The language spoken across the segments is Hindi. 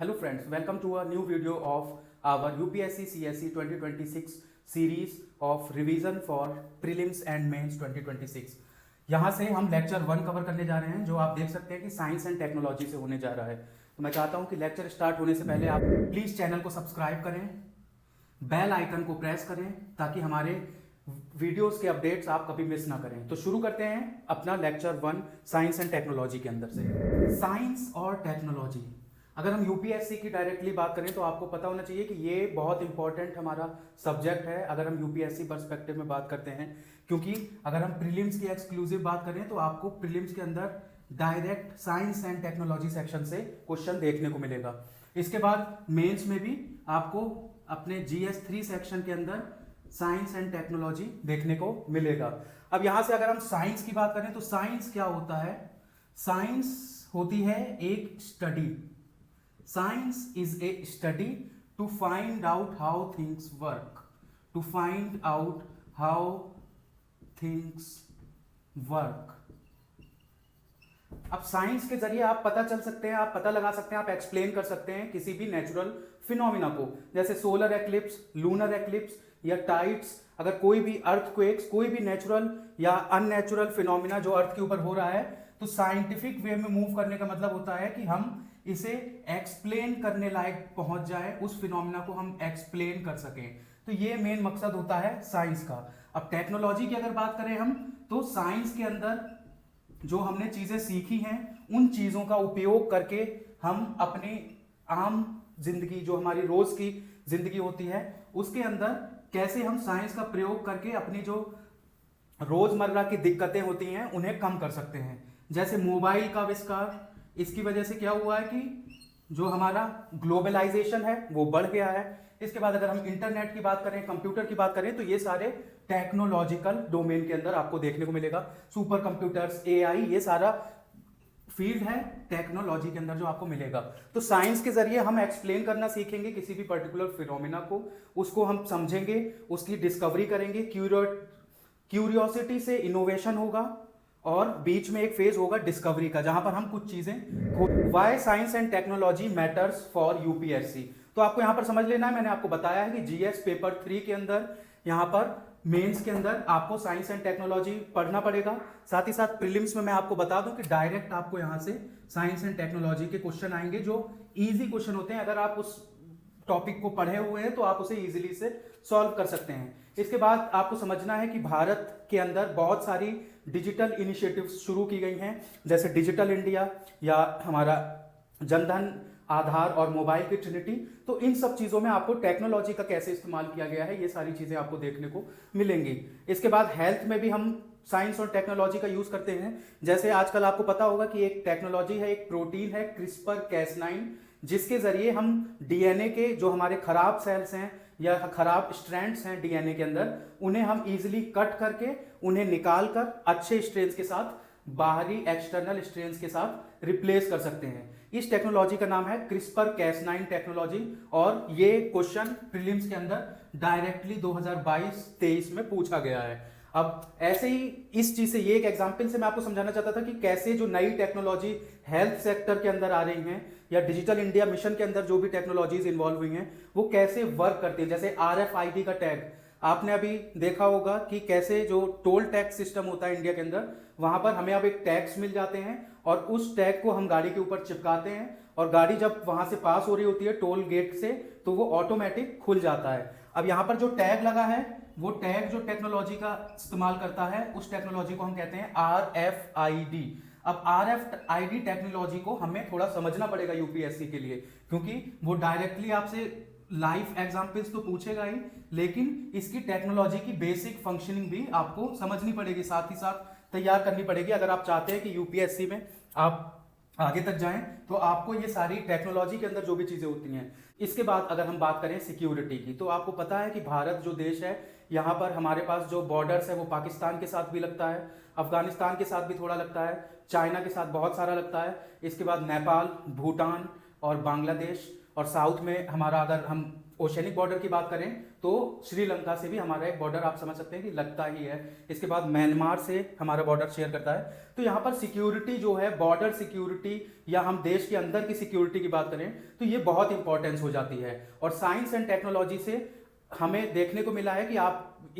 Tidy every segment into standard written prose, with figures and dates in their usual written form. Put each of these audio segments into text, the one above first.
Hello friends, welcome to a new video of our UPSC CSE 2026 series of revision for prelims and mains 2026। यहाँ से हम लेक्चर 1 कवर करने जा रहे हैं जो आप देख सकते हैं कि साइंस एंड टेक्नोलॉजी से होने जा रहा है। तो मैं चाहता हूँ कि लेक्चर स्टार्ट होने से पहले आप प्लीज़ चैनल को सब्सक्राइब करें, बेल आइकन को प्रेस करें ताकि हमारे वीडियोस के अपडेट्स आप कभी मिस ना करें। तो शुरू करते हैं अपना लेक्चर 1 साइंस एंड टेक्नोलॉजी के अंदर से। साइंस और टेक्नोलॉजी, अगर हम यूपीएससी की डायरेक्टली बात करें तो आपको पता होना चाहिए कि ये बहुत इंपॉर्टेंट हमारा सब्जेक्ट है अगर हम यूपीएससी पर्सपेक्टिव में बात करते हैं, क्योंकि अगर हम प्रीलिम्स की एक्सक्लूसिव बात करें तो आपको प्रीलिम्स के अंदर direct science and technology section से क्वेश्चन देखने को मिलेगा। इसके बाद मेंस में भी आपको अपने जीएस 3 सेक्शन के अंदर साइंस एंड टेक्नोलॉजी देखने को मिलेगा। अब यहां से अगर हम साइंस की बात करें तो साइंस क्या होता है? साइंस होती है एक study. Science is a study to find out how things work. To find out how things work. अब साइंस के जरिए आप पता चल सकते हैं, आप पता लगा सकते हैं, आप एक्सप्लेन कर सकते हैं किसी भी नेचुरल फिनोमिना को, जैसे सोलर एक्लिप्स, लूनर एक्लिप्स या टाइड्स। अगर कोई भी अर्थक्वेक्स, कोई भी नेचुरल या अननेचुरल फिनोमिना जो अर्थ के ऊपर हो रहा है, तो साइंटिफिक वे में मूव करने का मतलब होता है कि हम इसे एक्सप्लेन करने लायक पहुंच जाए, उस फिनोमिना को हम एक्सप्लेन कर सकें। तो ये मेन मकसद होता है साइंस का। अब टेक्नोलॉजी की अगर बात करें हम, तो साइंस के अंदर जो हमने चीजें सीखी हैं उन चीजों का उपयोग करके हम अपनी आम जिंदगी, जो हमारी रोज की जिंदगी होती है, उसके अंदर कैसे हम साइंस का प्रयोग करके अपनी जो रोजमर्रा की दिक्कतें होती हैं उन्हें कम कर सकते हैं। जैसे मोबाइल का आविष्कार, इसकी वजह से क्या हुआ है कि जो हमारा ग्लोबलाइजेशन है वो बढ़ गया है। इसके बाद अगर हम इंटरनेट की बात करें, कंप्यूटर की बात करें, तो ये सारे टेक्नोलॉजिकल डोमेन के अंदर आपको देखने को मिलेगा। सुपर कंप्यूटर्स, एआई, ये सारा फील्ड है टेक्नोलॉजी के अंदर जो आपको मिलेगा। तो साइंस के जरिए हम एक्सप्लेन करना सीखेंगे किसी भी पर्टिकुलर फिनोमिना को, उसको हम समझेंगे, उसकी डिस्कवरी करेंगे। क्यूरियोसिटी से इनोवेशन होगा और बीच में एक फेज होगा डिस्कवरी का, जहां पर हम कुछ चीजें। Why science and technology matters for UPSC, तो आपको यहां पर समझ लेना है, मैंने आपको बताया है कि जीएस पेपर 3 के अंदर, यहां पर मेंस के अंदर आपको साइंस एंड टेक्नोलॉजी पढ़ना पड़ेगा। साथ ही साथ प्रीलिम्स में मैं आपको बता दूं कि डायरेक्ट आपको यहां से साइंस एंड टेक्नोलॉजी के क्वेश्चन आएंगे जो इजी क्वेश्चन होते हैं। अगर आप उस टॉपिक को पढ़े हुए हैं तो आप उसे इजीली से सॉल्व कर सकते हैं। इसके बाद आपको समझना है कि भारत के अंदर बहुत सारी डिजिटल इनिशिएटिव्स शुरू की गई हैं, जैसे डिजिटल इंडिया या हमारा जनधन, आधार और मोबाइल की ट्रिनिटी। तो इन सब चीजों में आपको टेक्नोलॉजी का कैसे इस्तेमाल किया गया है, ये सारी चीजें आपको देखने को मिलेंगी। इसके बाद हेल्थ में भी हम साइंस और टेक्नोलॉजी का यूज करते हैं। जैसे आजकल आपको पता होगा कि एक टेक्नोलॉजी है, एक प्रोटीन है क्रिस्पर-कैस9, जिसके जरिए हम डीएनए के जो हमारे खराब सेल्स हैं या खराब स्ट्रैंड्स हैं डीएनए के अंदर, उन्हें हम इजीली कट करके उन्हें निकाल कर अच्छे स्ट्रेन्स के साथ, बाहरी एक्सटर्नल स्ट्रेन्स के साथ रिप्लेस कर सकते हैं। इस टेक्नोलॉजी का नाम है क्रिस्पर-कैस9 टेक्नोलॉजी, और ये क्वेश्चन प्रीलिम्स के अंदर डायरेक्टली 2022-23 में पूछा गया है। अब ऐसे ही इस चीज से, ये एक एग्जांपल से मैं आपको समझाना चाहता था कि कैसे जो नई टेक्नोलॉजी हेल्थ सेक्टर के अंदर आ रही हैं या डिजिटल इंडिया मिशन के अंदर जो भी टेक्नोलॉजीज इन्वॉल्व हुई हैं वो कैसे वर्क करती है। जैसे RFID का टैग आपने अभी देखा होगा कि कैसे जो टोल टैक्स सिस्टम होता है इंडिया के अंदर, वहां पर हमें अब एक टैक्स मिल जाते हैं और उस टैग को हम गाड़ी के ऊपर चिपकाते हैं और गाड़ी जब वहां से पास हो रही होती है टोल गेट से तो वो ऑटोमेटिक खुल जाता है। अब यहां पर जो टैग लगा है वो टैग जो टेक्नोलॉजी का इस्तेमाल करता है, उस टेक्नोलॉजी को हम कहते हैं RFID। अब RFID टेक्नोलॉजी को हमें थोड़ा समझना पड़ेगा यूपीएससी के लिए, क्योंकि वो डायरेक्टली आपसे लाइव एग्जाम्पल्स तो पूछेगा ही, लेकिन इसकी टेक्नोलॉजी की बेसिक फंक्शनिंग भी आपको समझनी पड़ेगी, साथ ही साथ तैयार करनी पड़ेगी। अगर आप चाहते हैं कि यूपीएससी में आप आगे तक जाएं तो आपको ये सारी टेक्नोलॉजी के अंदर जो भी चीजें होती हैं। इसके बाद अगर हम बात करें सिक्योरिटी की, तो आपको पता है कि भारत जो देश है, यहाँ पर हमारे पास जो बॉर्डर्स है वो पाकिस्तान के साथ भी लगता है, अफगानिस्तान के साथ भी थोड़ा लगता है, चाइना के साथ बहुत सारा लगता है। इसके बाद नेपाल, भूटान और बांग्लादेश, और साउथ में हमारा अगर हम ओशनिक बॉर्डर की बात करें तो श्रीलंका से भी हमारा एक बॉर्डर आप समझ सकते हैं कि लगता ही है। इसके बाद म्यांमार से हमारा बॉर्डर शेयर करता है। तो यहाँ पर सिक्योरिटी जो है, बॉर्डर सिक्योरिटी या हम देश के अंदर की सिक्योरिटी की बात करें तो ये बहुत इंपॉर्टेंस हो जाती है। और साइंस एंड टेक्नोलॉजी से हमें देखने को मिला है कि आप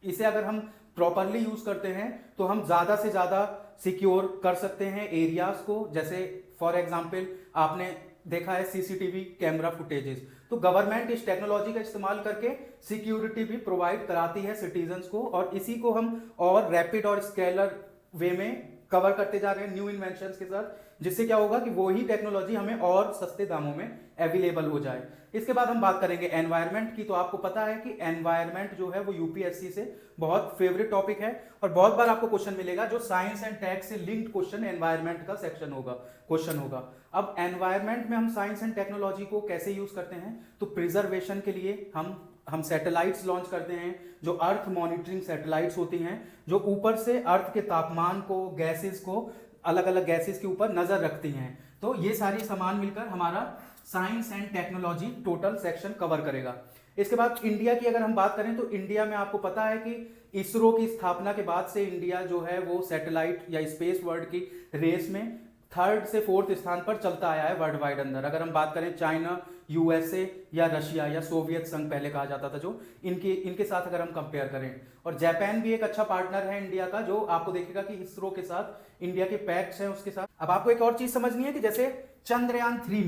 इसे अगर हम प्रॉपरली यूज करते हैं तो हम ज्यादा से ज्यादा सिक्योर कर सकते हैं एरियाज को। जैसे फॉर एग्जाम्पल आपने देखा है सीसीटीवी कैमरा फुटेजेस, तो गवर्नमेंट इस टेक्नोलॉजी का इस्तेमाल करके सिक्योरिटी भी प्रोवाइड कराती है सिटीजन्स को, और इसी को हम और रैपिड और स्केलर वे में कवर करते जा रहे हैं न्यू इन्वेंशंस के साथ, जिससे क्या होगा कि वही टेक्नोलॉजी हमें और सस्ते दामों में अवेलेबल हो जाए। इसके बाद हम बात करेंगे एनवायरनमेंट की। तो आपको पता है कि एनवायरनमेंट जो है वो यूपीएससी से बहुत फेवरेट टॉपिक है, और बहुत बार आपको क्वेश्चन मिलेगा जो साइंस एंड टेक से लिंक्ड क्वेश्चन एनवायरनमेंट का सेक्शन होगा, क्वेश्चन होगा। अब एनवायरनमेंट में हम साइंस एंड टेक्नोलॉजी को कैसे यूज करते हैं, तो प्रिजर्वेशन के लिए हम सैटेलाइट्स लॉन्च करते हैं, जो अर्थ मॉनिटरिंग सैटेलाइट्स होती हैं, जो ऊपर से अर्थ के तापमान को, गैसेस को, अलग अलग गैसेस के ऊपर नजर रखती हैं। तो ये सारी सामान मिलकर हमारा science and technology total section cover करेगा। इसके बाद इंडिया की अगर हम बात करें तो इंडिया में आपको पता है कि इसरो की स्थापना के बाद से इंडिया जो है वो सैटेलाइट या स्पेस वर्ल्ड की रेस में 3rd से 4th स्थान पर चलता आया है वर्ल्ड वाइड अंदर। अगर हम बात करें चाइना, यूएसए या रशिया या सोवियत संघ पहले कहा जाता था, जो इनके साथ अगर हम कंपेयर करें, और जापान भी एक अच्छा पार्टनर है इंडिया का, जो आपको देखेगा कि इसरो के साथ इंडिया के पैक्ट्स हैं उसके साथ। अब आपको एक और चीज समझनी है कि जैसे चंद्रयान 3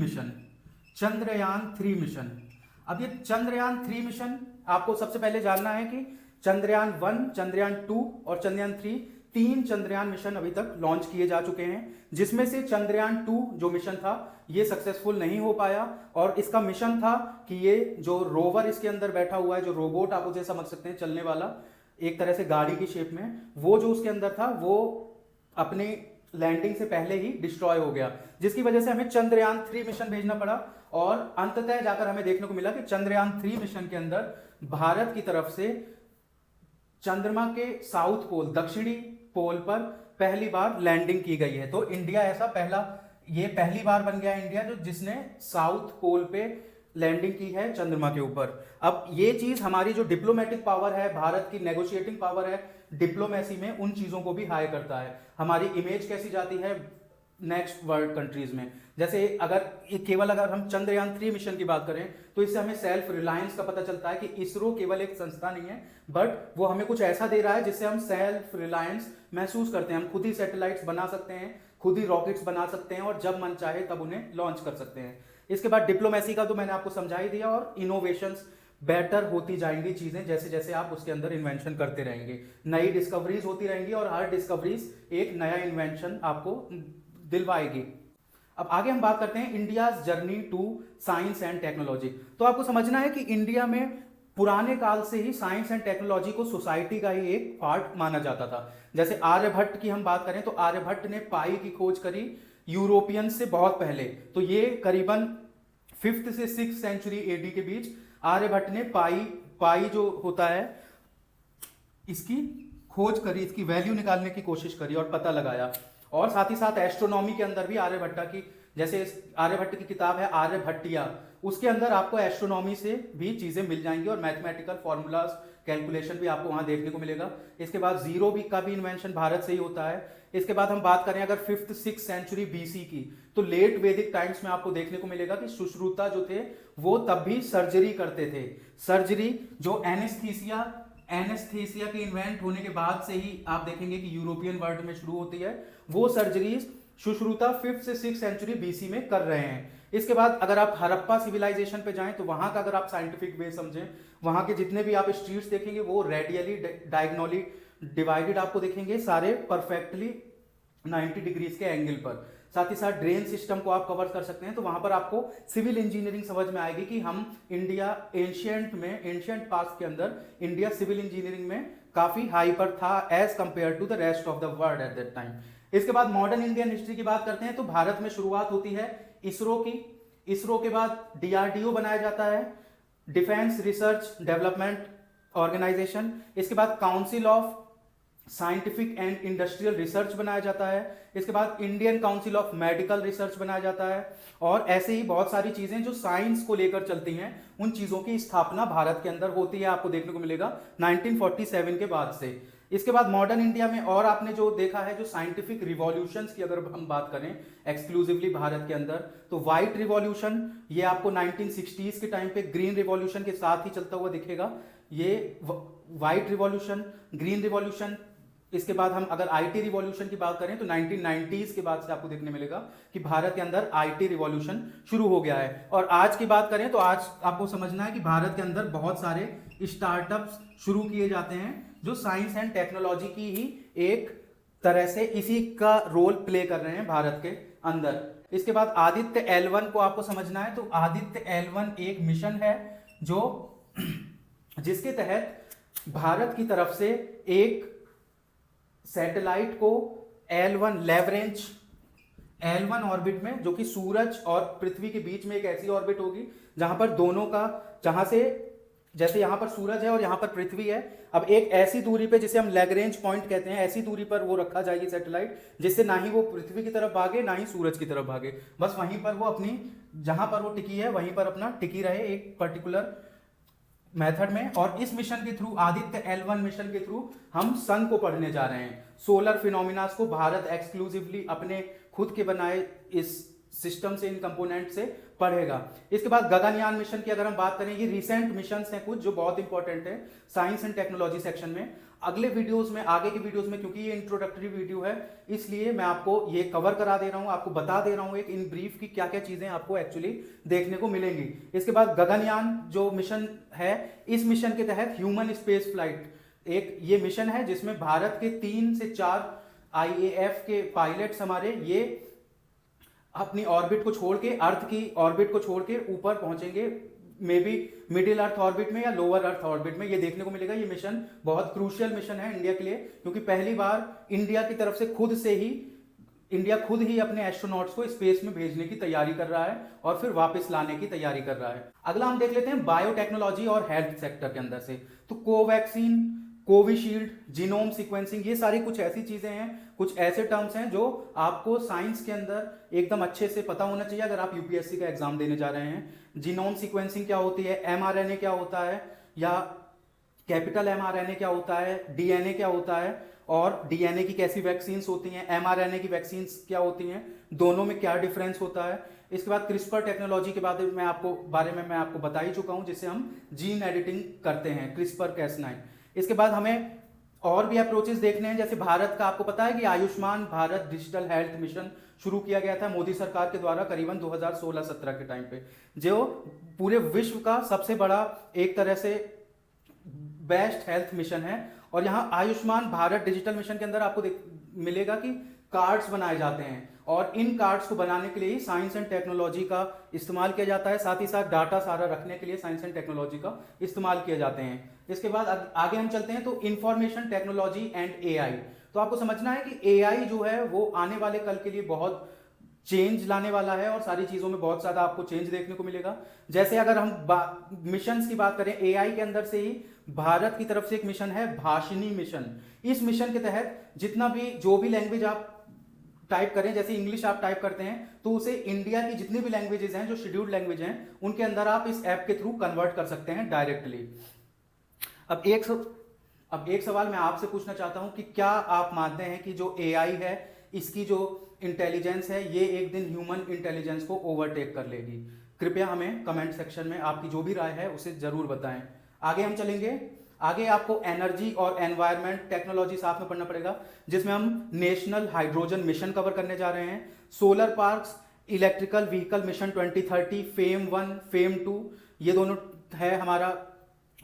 मिशन, अब ये चंद्रयान 3 मिशन आपको सबसे पहले जानना है कि चंद्रयान 1, चंद्रयान 2 और चंद्रयान 3, 3 चंद्रयान मिशन अभी तक लॉन्च किए जा चुके हैं, जिसमें से चंद्रयान 2 जो मिशन था ये सक्सेसफुल नहीं हो पाया। और इसका मिशन था कि ये जो रोवर इसके अंदर बैठा हुआ है, जो रोबोट आप उसे समझ सकते हैं, चलने वाला एक तरह से गाड़ी की शेप में, वो जो उसके अंदर था वो अपने लैंडिंग से पहले ही डिस्ट्रॉय हो गया, जिसकी वजह से हमें चंद्रयान 3 मिशन भेजना पड़ा। और अंततः जाकर हमें देखने को मिला कि चंद्रयान 3 मिशन के अंदर भारत की तरफ से चंद्रमा के साउथ पोल, दक्षिणी पोल पर पहली बार लैंडिंग की गई है। तो इंडिया ऐसा पहली बार बन गया इंडिया जो जिसने साउथ पोल पे लैंडिंग की है चंद्रमा के ऊपर। अब ये चीज हमारी जो डिप्लोमेटिक पावर है, भारत की नेगोशिएटिंग पावर है डिप्लोमेसी में, उन चीजों को भी हाई करता है। हमारी इमेज कैसी जाती है नेक्स्ट वर्ल्ड कंट्रीज में। जैसे अगर हम चंद्रयान 3 मिशन की बात करें तो इससे हमें सेल्फ रिलायंस का पता चलता है कि इसरो केवल एक संस्था नहीं है, बट वो हमें कुछ ऐसा दे रहा है जिससे हम सेल्फ रिलायंस महसूस करते हैं। हम खुद ही सैटेलाइट्स बना सकते हैं, खुद ही रॉकेट्स बना सकते हैं, और जब मन चाहे तब उन्हें लॉन्च कर सकते हैं। इसके बाद डिप्लोमेसी का तो मैंने आपको समझा ही दिया, और इनोवेशंस बेटर होती जाएंगी चीजें, जैसे जैसे आप उसके अंदर इन्वेंशन करते रहेंगे, नई डिस्कवरीज होती रहेंगी, और हर डिस्कवरीज एक नया इन्वेंशन आपको दिलवाएगी। अब आगे हम बात करते हैं India journey to science and technology. तो आपको समझना है कि इंडिया में पुराने काल से ही साइंस एंड टेक्नोलॉजी को सोसाइटी का ही एक पार्ट माना जाता था। जैसे आर्यभट्ट की हम बात करें तो आर्यभट्ट ने पाई की खोज करी यूरोपियन से बहुत पहले। तो ये करीबन 5th से 6th सेंचुरी एडी के बीच आर्यभट्ट ने पाई जो होता है इसकी खोज करी, इसकी वैल्यू निकालने की कोशिश करी और पता लगाया। और साथ ही साथ एस्ट्रोनॉमी के अंदर भी आर्यभट्ट की, जैसे आर्यभट्ट की किताब है आर्यभट्टिया, उसके अंदर आपको एस्ट्रोनॉमी से भी चीजें मिल जाएंगी, और मैथमेटिकल फॉर्मूलाज, कैलकुलेशन भी आपको वहां देखने को मिलेगा। इसके बाद जीरो का भी इन्वेंशन भारत से ही होता है। इसके बाद हम बात करें अगर 5th 6th सेंचुरी बीसी की, तो लेट वैदिक टाइम्स में आपको देखने को मिलेगा कि सुश्रुता जो थे वो तब भी सर्जरी करते थे। सर्जरी जो एनेस्थीसिया के इन्वेंट होने के बाद से ही आप देखेंगे कि यूरोपियन वर्ल्ड में शुरू होती है, वो सर्जरीज सुश्रुता 5th से 6th सेंचुरी बीसी में कर रहे हैं। इसके बाद अगर आप हड़प्पा सिविलाइजेशन पे जाएं तो वहां का अगर आप साइंटिफिक वे समझें, वहां के जितने भी आप स्ट्रीट्स देखेंगे वो रेडियली डायगोनली डिवाइडेड आपको देखेंगे, सारे परफेक्टली 90 डिग्रीज के एंगल पर। साथ ही साथ ड्रेन सिस्टम को आप कवर कर सकते हैं। तो वहां पर आपको सिविल इंजीनियरिंग समझ में आएगी कि हम इंडिया एंशिएंट पास्ट के अंदर इंडिया सिविल इंजीनियरिंग में काफी हाई पर था as compare to the rest of the world at that time. इसके बाद मॉडर्न इंडियन हिस्ट्री की बात करते हैं तो भारत में शुरुआत होती है इसरो की। इसरो के बाद डीआरडीओ बनाया जाता है, डिफेंस रिसर्च डेवलपमेंट ऑर्गेनाइजेशन। इसके बाद council of scientific and industrial research बनाया जाता है। इसके बाद Indian council of medical research बनाया जाता है। और ऐसे ही बहुत सारी चीजें जो साइंस को लेकर चलती हैं, उन चीजों की स्थापना भारत के अंदर होती है, आपको देखने को मिलेगा 1947 के बाद से। इसके बाद मॉडर्न इंडिया में और आपने जो देखा है, जो साइंटिफिक रिवॉल्यूशंस की अगर हम बात करें एक्सक्लूसिवली भारत के अंदर, तो व्हाइट रिवॉल्यूशन ये आपको 1960s के टाइम पे ग्रीन रिवॉल्यूशन के साथ ही चलता हुआ दिखेगा। ये व्हाइट रिवॉल्यूशन, ग्रीन रिवॉल्यूशन, इसके बाद हम अगर आईटी रिवॉल्यूशन की बात करें तो 1990s के बाद से आपको देखने मिलेगा कि भारत के अंदर आईटी रिवॉल्यूशन शुरू हो गया है। और आज की बात करें तो आज आपको समझना है कि भारत के अंदर बहुत सारे स्टार्टअप्स शुरू किए जाते हैं जो साइंस एंड टेक्नोलॉजी की ही एक तरह से इसी का रोल प्ले कर रहे हैं भारत के अंदर। इसके बाद आदित्य L1 को आपको समझना है, तो आदित्य L1 एक मिशन है जो जिसके तहत भारत की तरफ से एक सैटेलाइट को L1 लैग्रेंज L1 ऑर्बिट में, जो कि सूरज और पृथ्वी के बीच में एक ऐसी ऑर्बिट होगी जहां पर दोनों का, जहां से जैसे यहां पर सूरज है और यहां पर पृथ्वी है, अब एक ऐसी दूरी पे जिसे हम लैग्रेंज पॉइंट कहते हैं, ऐसी दूरी पर वो रखा जाएगी सैटेलाइट, जिससे ना ही वो पृथ्वी की तरफ भागे ना ही सूरज की तरफ भागे, बस वहीं पर वो अपनी, जहां पर वो टिकी है वहीं पर अपना टिकी रहे एक पर्टिकुलर मेथड में। और इस मिशन के थ्रू, आदित्य L1 मिशन के थ्रू हम सन को पढ़ने जा रहे हैं। सोलर फिनोमिनास को भारत एक्सक्लूसिवली अपने खुद के बनाए इस सिस्टम से, इन कंपोनेंट से पढ़ेगा। इसके बाद गगनयान मिशन की अगर हम बात करें, ये रिसेंट मिशंस हैं कुछ जो बहुत इंपॉर्टेंट है साइंस एंड टेक्नोलॉजी सेक्शन में। अगले वीडियोस में, आगे के वीडियोस में, क्योंकि ये इंट्रोडक्टरी वीडियो है इसलिए मैं आपको ये कवर करा दे रहा हूं, आपको बता दे रहा हूं एक इन ब्रीफ की क्या क्या चीजें आपको एक्चुअली देखने को मिलेंगी। इसके बाद गगनयान जो मिशन है, इस मिशन के तहत ह्यूमन स्पेस फ्लाइट एक ये मिशन है जिसमें भारत के 3 से 4 IAF के पायलट्स हमारे ये अपनी ऑर्बिट को छोड़ के, अर्थ की ऑर्बिट को छोड़ के ऊपर पहुंचेंगे, may be middle earth orbit में या लोअर अर्थ ऑर्बिट में, ये देखने को मिलेगा। ये मिशन बहुत क्रूशियल मिशन है इंडिया के लिए, क्योंकि पहली बार इंडिया की तरफ से इंडिया खुद ही अपने एस्ट्रोनॉट्स को स्पेस में भेजने की तैयारी कर रहा है और फिर वापस लाने की तैयारी कर रहा है। अगला हम देख लेते हैं बायोटेक्नोलॉजी और हेल्थ सेक्टर के अंदर से। तो कोवैक्सीन, कोविशील्ड, जीनोम सीक्वेंसिंग, ये सारी कुछ ऐसी चीजें हैं, कुछ ऐसे टर्म्स हैं जो आपको साइंस के अंदर एकदम अच्छे से पता होना चाहिए अगर आप यूपीएससी का एग्जाम देने जा रहे हैं। जीनोम सीक्वेंसिंग क्या होती है, एमआरएनए क्या होता है, या कैपिटल एमआरएनए क्या होता है, डीएनए क्या होता है, और डीएनए की कैसी वैक्सीन होती हैं, एमआरएनए की वैक्सीन क्या होती हैं, दोनों में क्या डिफरेंस होता है। इसके बाद क्रिस्पर टेक्नोलॉजी के बारे में मैं आपको बता ही चुका हूं, जिससे हम जीन एडिटिंग करते हैं, क्रिस्पर Cas9। इसके बाद हमें और भी अप्रोचेस देखने हैं, जैसे भारत का आपको पता है कि Ayushman Bharat digital health mission शुरू किया गया था मोदी सरकार के द्वारा करीबन 2016-17 के टाइम पे, जो पूरे विश्व का सबसे बड़ा एक तरह से बेस्ट हेल्थ मिशन है। और यहाँ आयुष्मान भारत डिजिटल मिशन के अंदर आपको मिलेगा कि कार्ड्स बनाए जाते हैं, और इन कार्ड्स को बनाने के लिए ही साइंस एंड टेक्नोलॉजी का इस्तेमाल किया जाता है, साथ ही साथ डाटा सारा रखने के लिए साइंस एंड टेक्नोलॉजी का इस्तेमाल किए जाते हैं। इसके बाद आगे हम चलते हैं, तो इंफॉर्मेशन टेक्नोलॉजी एंड AI। तो आपको समझना है कि AI जो है वो आने वाले कल के लिए बहुत चेंज लाने वाला है, और सारी चीजों में बहुत ज्यादा आपको चेंज देखने को मिलेगा। जैसे अगर हम मिशंस की बात करें, AI के अंदर से ही भारत की तरफ से एक मिशन है भाषिनी मिशन। इस मिशन के तहत जितना भी, जो भी लैंग्वेज आप टाइप करें, जैसे इंग्लिश आप टाइप करते हैं तो उसे इंडिया की जितनी भी लैंग्वेजेस हैं जो शेड्यूल्ड लैंग्वेज हैं उनके अंदर आप इस ऐप के थ्रू कन्वर्ट कर सकते हैं डायरेक्टली। अब एक सवाल मैं आपसे पूछना चाहता हूं कि क्या आप मानते हैं कि जो AI है, इसकी जो इंटेलिजेंस है, ये एक दिन ह्यूमन इंटेलिजेंस को ओवरटेक कर लेगी? कृपया हमें कमेंट सेक्शन में आपकी जो भी राय है उसे जरूर बताएं। आगे हम चलेंगे, आगे आपको एनर्जी और एनवायरनमेंट टेक्नोलॉजी साथ में पढ़ना पड़ेगा, जिसमें हम नेशनल हाइड्रोजन मिशन कवर करने जा रहे हैं, solar parks, electrical vehicle mission 2030, FAME 1, FAME 2, ये दोनों है हमारा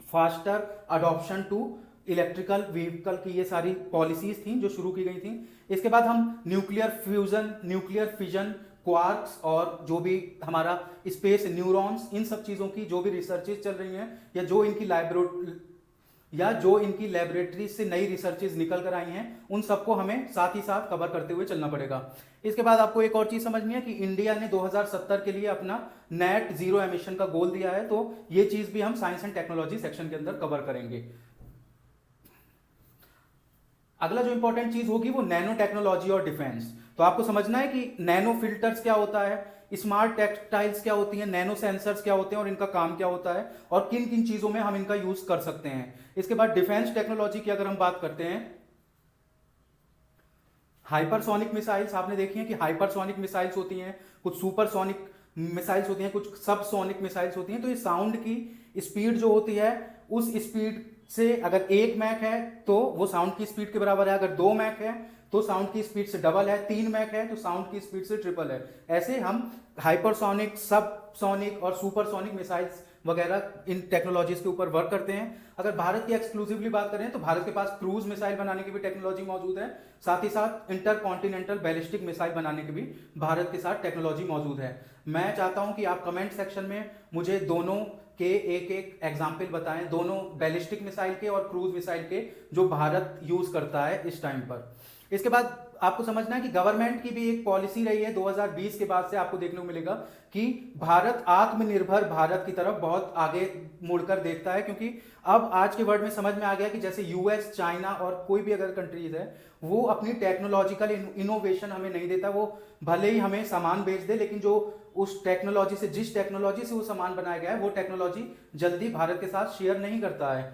faster adoption to electrical vehicle की, ये सारी पॉलिसीज थी जो शुरू की गई थी। इसके बाद हम nuclear fusion, nuclear fission, quarks और जो भी हमारा स्पेस न्यूरॉन्स, इन सब चीजों की जो भी रिसर्चेज चल रही हैं या जो इनकी लैबोरेटरी से नई रिसर्चेज निकल कर आई हैं, उन सबको हमें साथ ही साथ कवर करते हुए चलना पड़ेगा। इसके बाद आपको एक और चीज समझनी है कि इंडिया ने 2070 के लिए अपना नेट जीरो एमिशन का गोल दिया है, तो ये चीज भी हम साइंस एंड टेक्नोलॉजी सेक्शन के अंदर कवर करेंगे। अगला जो इंपॉर्टेंट चीज होगी वो नैनो टेक्नोलॉजी और डिफेंस। तो आपको समझना है कि नैनो फिल्टर्स क्या होता है, स्मार्ट टेक्सटाइल्स क्या होती हैं, नैनो सेंसर्स क्या होते हैं और इनका काम क्या होता है और किन किन चीजों में हम इनका यूज कर सकते हैं। इसके बाद डिफेंस टेक्नोलॉजी की अगर हम बात करते हैं, हाइपरसोनिक मिसाइल्स आपने देखी हैं कि हाइपरसोनिक मिसाइल्स होती हैं, कुछ सुपरसोनिक मिसाइल्स होती हैं, कुछ सबसोनिक मिसाइल्स होती हैं। तो ये साउंड की स्पीड जो होती है उस स्पीड से अगर 1 मैक है तो वो साउंड की स्पीड के बराबर है, अगर 2 मैक है तो साउंड की स्पीड से डबल है, 3 मैक है तो साउंड की स्पीड से ट्रिपल है। ऐसे हम हाइपरसोनिक, सबसोनिक और सुपरसोनिक मिसाइल्स वगैरह इन टेक्नोलॉजीज के ऊपर वर्क करते हैं। अगर भारत की एक्सक्लूसिवली बात करें तो भारत के पास क्रूज मिसाइल बनाने की भी टेक्नोलॉजी मौजूद है, साथ ही साथ इंटर कॉन्टिनेंटल बैलिस्टिक मिसाइल बनाने की भी भारत के साथ टेक्नोलॉजी मौजूद है। मैं चाहता हूं कि आप कमेंट सेक्शन में मुझे दोनों के एक एक एग्जाम्पल बताएं, दोनों बैलिस्टिक मिसाइल के और क्रूज मिसाइल के, जो भारत यूज करता है इस टाइम पर। इसके बाद आपको समझना है कि गवर्नमेंट की भी एक पॉलिसी रही है 2020 के बाद से, आपको देखने को मिलेगा कि भारत आत्मनिर्भर भारत की तरफ बहुत आगे मुड़कर देखता है, क्योंकि अब आज के वर्ल्ड में समझ में आ गया कि जैसे यूएस, चाइना और कोई भी अगर कंट्रीज है वो अपनी टेक्नोलॉजिकल इनोवेशन हमें नहीं देता। वो भले ही हमें सामान बेच दे, लेकिन जो उस टेक्नोलॉजी से, जिस टेक्नोलॉजी से वो सामान बनाया गया है वो टेक्नोलॉजी जल्दी भारत के साथ शेयर नहीं करता है।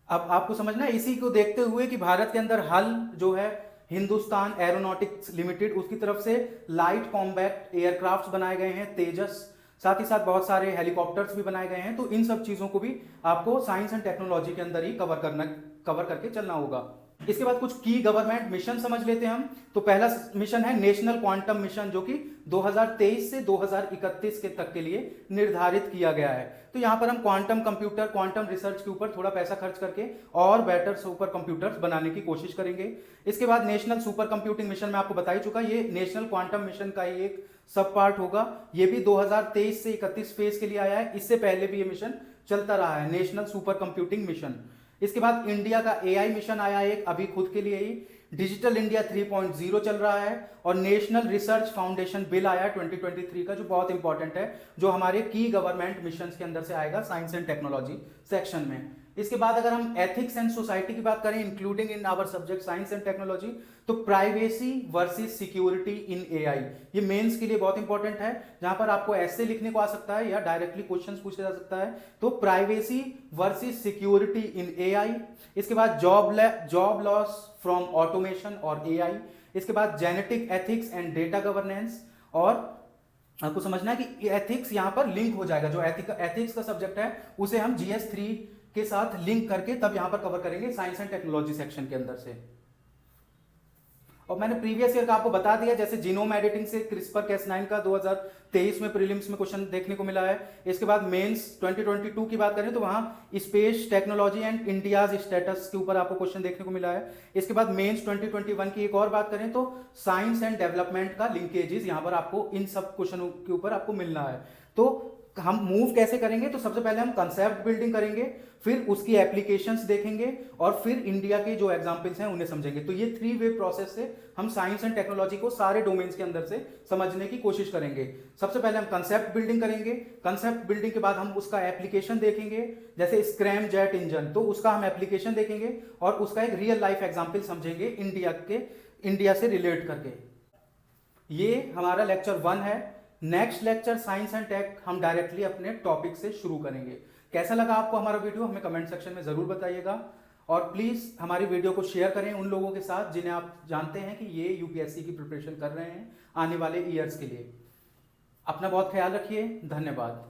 अब आपको समझना है, इसी को देखते हुए कि भारत के अंदर हल जो है हिंदुस्तान एरोनॉटिक्स लिमिटेड, उसकी तरफ से लाइट कॉम्बैट एयरक्राफ्ट्स बनाए गए हैं, तेजस, साथ ही साथ बहुत सारे हेलीकॉप्टर्स भी बनाए गए हैं। तो इन सब चीजों को भी आपको साइंस एंड टेक्नोलॉजी के अंदर ही कवर करके चलना होगा। इसके बाद कुछ की गवर्नमेंट मिशन समझ लेते हैं हम। तो पहला मिशन है नेशनल क्वांटम मिशन, जो कि 2023 से 2031 के तक के लिए निर्धारित किया गया है। तो यहां पर हम क्वांटम कंप्यूटर, क्वांटम रिसर्च के ऊपर थोड़ा पैसा खर्च करके और बेटर सुपर कंप्यूटर्स बनाने की कोशिश करेंगे। इसके बाद नेशनल सुपर कंप्यूटिंग मिशन में आपको बता ही चुका, ये नेशनल क्वांटम मिशन का ही एक सब पार्ट होगा। ये भी 2023 से 31 फेज के लिए आया है, इससे पहले भी ये मिशन चलता रहा है, नेशनल सुपर कंप्यूटिंग मिशन। इसके बाद इंडिया का एआई मिशन आया एक अभी खुद के लिए ही, डिजिटल इंडिया 3.0 चल रहा है, और नेशनल रिसर्च फाउंडेशन बिल आया 2023 का, जो बहुत इंपॉर्टेंट है, जो हमारे की गवर्नमेंट मिशन के अंदर से आएगा साइंस एंड टेक्नोलॉजी सेक्शन में। इसके बाद अगर हम एथिक्स एंड सोसाइटी की बात करें, including in our subject science and technology, तो privacy versus security in AI, ये मेंस के लिए बहुत इंपॉर्टेंट है, जहां पर आपको ऐसे लिखने को आ सकता है या डायरेक्टली क्वेश्चंस पूछा जा सकता है। तो privacy versus security in AI. इसके बाद जॉब लॉस फ्रॉम ऑटोमेशन और एआई। इसके बाद genetic ethics and data governance, और आपको समझना है कि एथिक्स यहां पर लिंक हो जाएगा, जो एथिक्स का सब्जेक्ट है उसे हम GS3 के साथ लिंक करके तब यहां पर कवर करेंगे साइंस एंड टेक्नोलॉजी सेक्शन के अंदर से। और मैंने प्रीवियस ईयर का आपको बता दिया, जैसे जीनोम एडिटिंग से CRISPR-Cas9 का 2023 में प्रीलिम्स में क्वेश्चन देखने को मिला है। इसके बाद मेंस 2022 की बात करें तो वहां space technology and India's status के ऊपर आपको क्वेश्चन देखने को मिला है। इसके बाद मेंस 2021 की एक और बात करें तो साइंस एंड डेवलपमेंट का लिंकेजेस यहां पर आपको इन सब क्वेश्चनों के ऊपर आपको मिलना है। तो हम मूव कैसे करेंगे, तो सबसे पहले हम कंसेप्ट बिल्डिंग करेंगे, फिर उसकी एप्लीकेशंस देखेंगे, और फिर इंडिया के जो एग्जांपल्स हैं उन्हें समझेंगे। तो ये 3 वे प्रोसेस से हम साइंस एंड टेक्नोलॉजी को सारे डोमेन्स के अंदर से समझने की कोशिश करेंगे। सबसे पहले हम कंसेप्ट बिल्डिंग करेंगे, कंसेप्ट बिल्डिंग के बाद हम उसका एप्लीकेशन देखेंगे, जैसे स्क्रैम जेट इंजन, तो उसका हम एप्लीकेशन देखेंगे और उसका एक रियल लाइफ एग्जाम्पल समझेंगे इंडिया से रिलेट करके। ये हमारा लेक्चर 1 है। Next lecture science and tech हम डायरेक्टली अपने टॉपिक से शुरू करेंगे। कैसा लगा आपको हमारा वीडियो, हमें कमेंट सेक्शन में जरूर बताइएगा, और प्लीज हमारी वीडियो को शेयर करें उन लोगों के साथ जिन्हें आप जानते हैं कि ये यूपीएससी की प्रिपरेशन कर रहे हैं आने वाले ईयर्स के लिए। अपना बहुत ख्याल रखिए, धन्यवाद।